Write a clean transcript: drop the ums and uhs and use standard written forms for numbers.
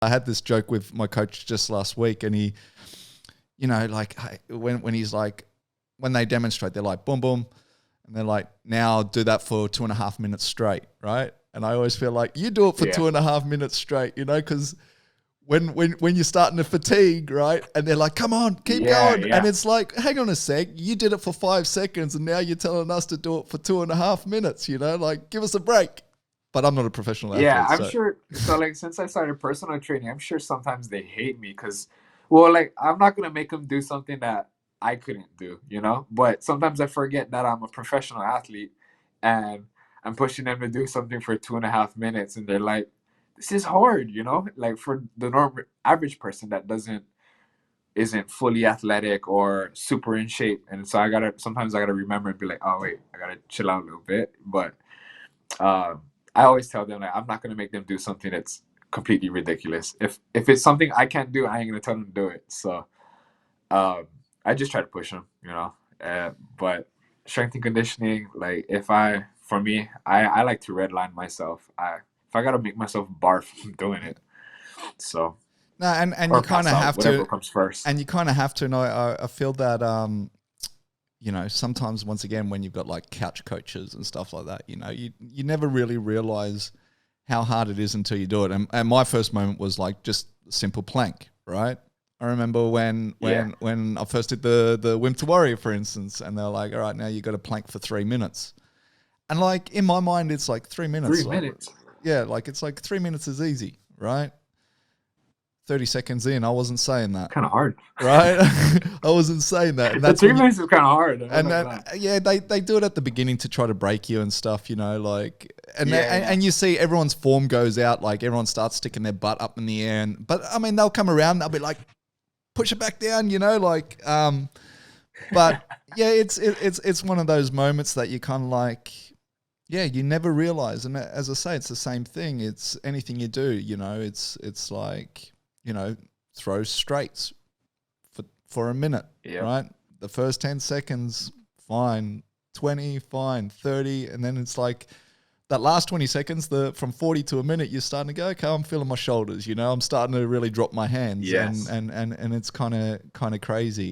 I had this joke with my coach just last week, and he, you know, like when he's like, when they demonstrate, they're like, boom, boom. And they're like, now do that for 2.5 minutes straight, right? And I always feel like you do it for 2.5 minutes straight, you know, because when you're starting to fatigue, right? And they're like, come on, keep going. Yeah. And it's like, hang on a sec, you did it for 5 seconds and now you're telling us to do it for 2.5 minutes, you know, like give us a break. But I'm not a professional athlete. Yeah, I'm sure. So like, since I started personal training, I'm sure sometimes they hate me because, well, like I'm not going to make them do something that I couldn't do, you know? But sometimes I forget that I'm a professional athlete and I'm pushing them to do something for 2.5 minutes and they're like, this is hard, you know? Like for the normal average person that isn't fully athletic or super in shape. And so sometimes I gotta remember and be like, oh wait, I gotta chill out a little bit. But I always tell them like I'm not gonna make them do something that's completely ridiculous. If it's something I can't do, I ain't gonna tell them to do it. So I just try to push them, you know. But strength and conditioning, like for me, I like to redline myself. If I gotta make myself barf, I'm doing it. So no, and you kind of have whatever comes first. And you kind of have to. And I feel that you know, sometimes once again when you've got like couch coaches and stuff like that, you know, you never really realize how hard it is until you do it. And my first moment was like just simple plank, right? I remember when I first did the Wim to Warrior, for instance, and they're like, all right, now you got to plank for 3 minutes. And like in my mind, it's like 3 minutes. 3 minutes. Yeah, like it's like 3 minutes is easy, right? 30 seconds in, I wasn't saying that. Kind of hard. Right? I wasn't saying that. And that's 3 minutes is kind of hard. And they do it at the beginning to try to break you and stuff, you know, like, and you see everyone's form goes out, like everyone starts sticking their butt up in the air. But I mean, they'll come around, they'll be like, push it back down, you know, like, but yeah, it's one of those moments that you kind of like, yeah, you never realize. And as I say, it's the same thing. It's anything you do, you know, it's like, you know, throw straights for a minute, right? The first 10 seconds, fine. 20, fine. 30. And then it's like that last 20 seconds, from 40 to a minute, you're starting to go, okay, I'm feeling my shoulders, you know, I'm starting to really drop my hands. Yes. And it's kind of crazy.